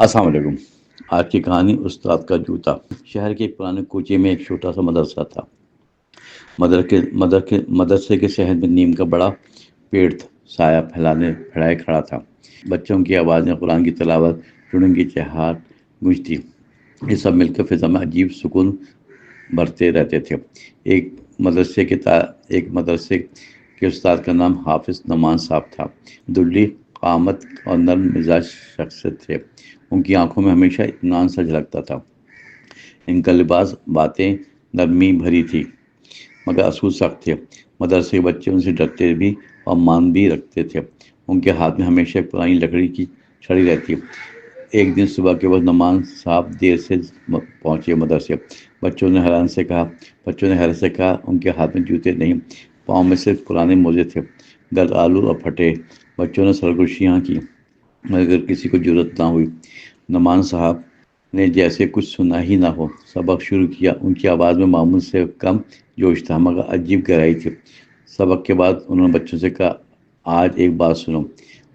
السلام علیکم۔ آج کی کہانی استاد کا جوتا۔ شہر کے ایک پرانے کوچے میں ایک چھوٹا سا مدرسہ تھا۔ مدرسے کے شہر میں نیم کا بڑا پیڑ سایہ پھیلائے کھڑا تھا۔ بچوں کی آوازیں، قرآن کی تلاوت، چڑیوں کی چہچہاہٹ گونجتی۔ یہ سب مل کر فضا میں عجیب سکون بھرتے رہتے تھے۔ ایک مدرسے کے استاد کا نام حافظ نعمان صاحب تھا۔ دبلی قامت اور نرم مزاج شخصیت تھے۔ ان کی آنکھوں میں ہمیشہ اطمینان سا جھلکتا تھا۔ ان کا لباس، باتیں نرمی بھری تھی مگر اصول سخت تھے۔ مدرسے کے بچے ان سے ڈرتے بھی اور مان بھی رکھتے تھے۔ ان کے ہاتھ میں ہمیشہ ایک پرانی لکڑی کی چھڑی رہتی۔ ایک دن صبح کے وقت نعمان صاحب دیر سے پہنچے مدرسے۔ بچوں نے حیرت سے کہا ان کے ہاتھ میں جوتے نہیں، پاؤں میں صرف پرانے موزے تھے، گرد آلود اور پھٹے۔ بچوں نے سرگوشیاں کی مگر کسی کو جرأت نہ ہوئی۔ نعمان صاحب نے جیسے کچھ سنا ہی نہ ہو سبق شروع کیا۔ ان کی آواز میں معمول سے کم جوش تھا مگر عجیب گہرائی تھی۔ سبق کے بعد انہوں نے بچوں سے کہا، آج ایک بات سنو۔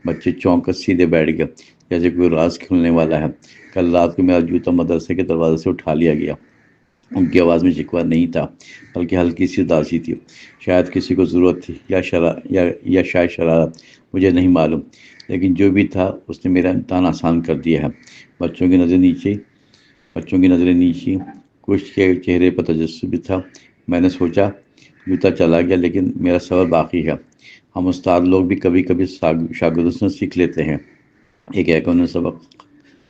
بچے چونک کر سیدھے بیٹھ گئے جیسے کوئی راز کھلنے والا ہے۔ کل رات کو میرا جوتا مدرسے کے دروازے سے اٹھا لیا گیا۔ ان کی آواز میں شکوہ نہیں تھا بلکہ ہلکی سی اداسی تھی۔ شاید کسی کو ضرورت تھی یا شاید شرارت، مجھے نہیں معلوم، لیکن جو بھی تھا اس نے میرا امتحان آسان کر دیا ہے۔ بچوں کی نظریں نیچی، کچھ کے چہرے پر تجسس بھی تھا۔ میں نے سوچا جوتا چلا گیا لیکن میرا صبر باقی ہے۔ ہم استاد لوگ بھی کبھی کبھی شاگردوں سے سیکھ لیتے ہیں۔ یہ کہہ کر انہوں نے سبق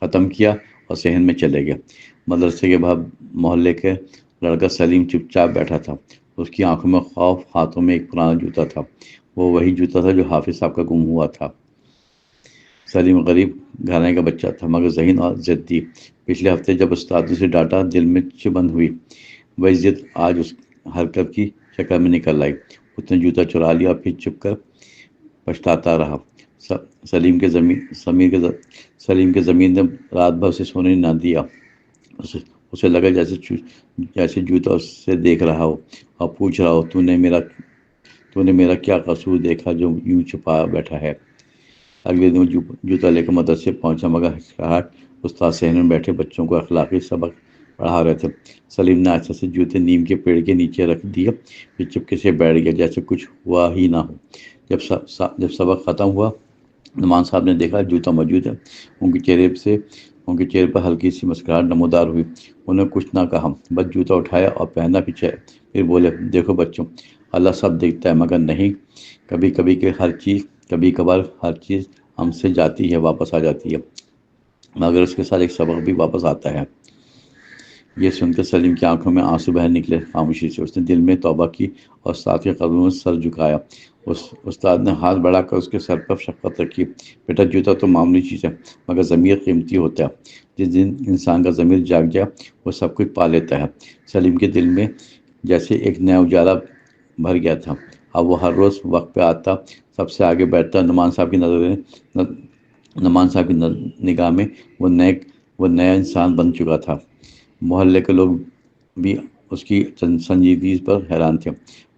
ختم کیا اور صحن میں چلے گئے۔ مدرسے کے باہر محلے کے لڑکا سلیم چپ چاپ بیٹھا تھا۔ اس کی آنکھوں میں خوف، ہاتھوں میں ایک پرانا جوتا تھا۔ وہ وہی جوتا تھا جو حافظ صاحب کا گم ہوا تھا۔ سلیم غریب گھرانے کا بچہ تھا مگر ذہین اور ضدی۔ پچھلے ہفتے جب استاد سے ڈانٹا، دل میں چبھن ہوئی۔ وہی ضد آج اس حرکت کی شکل میں نکل آئی۔ اس نے جوتا چرا لیا اور پھر چپ کر پچھتاتا رہا۔ سلیم کے ضمیر نے رات بھر اسے سونے نہ دیا۔ اسے لگا جیسے جوتا اس سے دیکھ رہا ہو اور پوچھ رہا ہو، تو نے میرا کیا قصور دیکھا جو یوں چھپا بیٹھا ہے۔ اگلے دن جوتا لے کر مدرسے پہنچا مگر ہچکچاہٹ۔ استاد صحن میں بیٹھے بچوں کو اخلاقی سبق پڑھا رہے تھے۔ سلیم نے آہستہ سے جوتے نیم کے پیڑ کے نیچے رکھ دیے، پھر چپکے سے بیٹھ گیا جیسے کچھ ہوا ہی نہ ہو۔ جب سبق ختم ہوا، نعمان صاحب نے دیکھا جوتا موجود ہے۔ ان کے چہرے پر ہلکی سی مسکراہٹ نمودار ہوئی۔ انہوں نے کچھ نہ کہا، بس جوتا اٹھایا اور پہنا، پھر بولے، دیکھو بچوں، اللہ سب دیکھتا ہے مگر نہیں کبھی کبھار ہر چیز ہم سے جاتی ہے، واپس آ جاتی ہے، مگر اس کے ساتھ ایک سبق بھی واپس آتا ہے۔ یہ سن کر سلیم کی آنکھوں میں آنسو بہہ نکلے خاموشی سے۔ اس نے دل میں توبہ کی اور استاد کے قدموں میں سر جھکایا۔ استاد نے ہاتھ بڑھا کر اس کے سر پر شفقت رکھی۔ بیٹا، جوتا تو معمولی چیز ہے مگر ضمیر قیمتی ہوتا ہے۔ جس دن انسان کا ضمیر جاگ جائے وہ سب کچھ پا لیتا ہے۔ سلیم کے دل میں جیسے ایک نیا اجالا بھر گیا تھا۔ اب وہ ہر روز وقت پہ آتا، سب سے آگے بیٹھتا۔ نعمان صاحب کی نگاہ میں وہ نیا انسان بن چکا تھا۔ محلے کے لوگ بھی اس کی سنجیدگی پر حیران تھے۔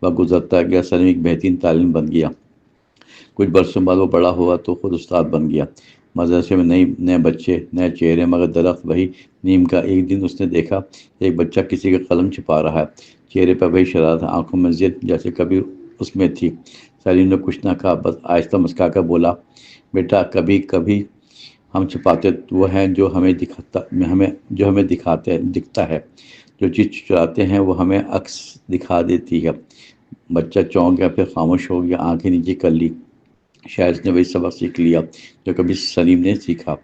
وقت گزرتا گیا، سلیم ایک بہترین تعلیم بن گیا۔ کچھ برسوں بعد وہ بڑا ہوا تو خود استاد بن گیا۔ مدرسے میں نئے بچے، نئے چہرے مگر درخت وہی نیم کا۔ ایک دن اس نے دیکھا ایک بچہ کسی کا قلم چھپا رہا ہے، چہرے پر وہی شرارت، آنکھوں میں ضد جیسے کبھی اس میں تھی۔ سلیم نے کچھ نہ کہا، بس آہستہ مسکرا کر بولا، بیٹا، کبھی کبھی ہم چھپاتے وہ ہیں جو ہمیں دکھتا ہے، جو چیز چراتے ہیں وہ ہمیں عکس دکھا دیتی ہے۔ بچہ چونک گیا، پھر خاموش ہو گیا، آنکھیں نیچے کر لی۔ شاید اس نے وہی سبق سیکھ لیا جو کبھی سلیم نے سیکھا۔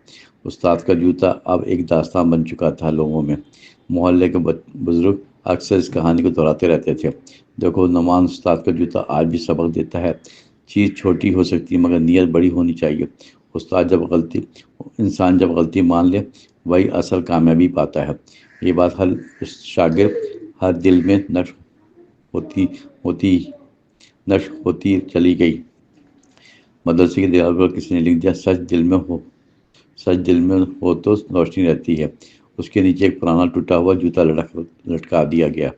استاد کا جوتا اب ایک داستان بن چکا تھا لوگوں میں۔ محلے کے بزرگ اکثر اس کہانی کو دہراتے رہتے تھے، دیکھو نعمان استاد کا جوتا آج بھی سبق دیتا ہے۔ چیز چھوٹی ہو سکتی ہے مگر نیت بڑی ہونی چاہیے۔ انسان جب غلطی مان لے وہی اصل کامیابی پاتا ہے۔ یہ بات ہر شاگرد ہر دل میں نقش ہوتی چلی گئی۔ مدرسے کی دیوار پر کسی نے لکھ دیا، سچ دل میں ہو تو روشنی رہتی ہے۔ اس کے نیچے ایک پرانا ٹوٹا ہوا جوتا لٹکا دیا گیا۔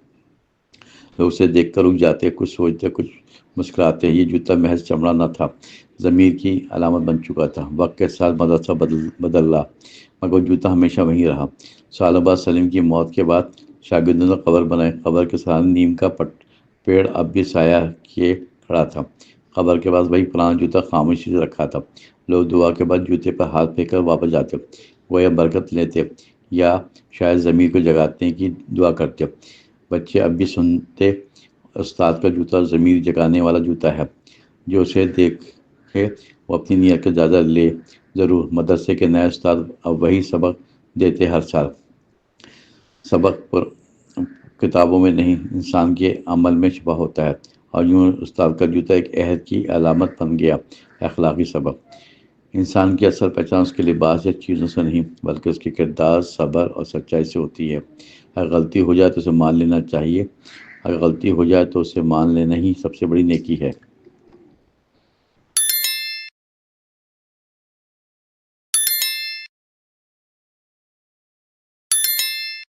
لوگ اسے دیکھ کر رک جاتے، کچھ سوچتے، کچھ مسکراتے۔ یہ جوتا محض چمڑا نہ تھا، ضمیر کی علامت بن چکا تھا۔ وقت کے ساتھ مدرسہ بدل رہا، مگر وہ جوتا ہمیشہ وہیں رہا۔ سالوں بعد سلیم کی موت کے بعد شاگردوں نے قبر بنائی۔ قبر کے سامنے نیم کا پیڑ اب بھی سایہ کیے کھڑا تھا۔ قبر کے پاس وہی پرانا جوتا خاموشی سے رکھا تھا۔ لوگ دعا کے بعد جوتے پر ہاتھ پھینک کر واپس جاتے، گویا برکت لیتے یا شاید ضمیر کو جگانے کی دعا کرتے۔ بچے اب بھی سنتے، استاد کا جوتا ضمیر جگانے والا جوتا ہے۔ جو اسے دیکھے وہ اپنی نیت کا جائزہ لے ضرور۔ مدرسے کے نئے استاد اب وہی سبق دیتے ہر سال۔ سبق پر کتابوں میں نہیں، انسان کے عمل میں چھپا ہوتا ہے، اور یوں استاد کا جوتا ایک عہد کی علامت بن گیا۔ اخلاقی سبق: انسان کی اصل پہچان اس کے لباس یا چیزوں سے نہیں، بلکہ اس کے کردار، صبر اور سچائی سے ہوتی ہے۔ اگر غلطی ہو جائے تو اسے مان لینا چاہیے، اگر غلطی ہو جائے تو اسے مان لینا ہی سب سے بڑی نیکی ہے۔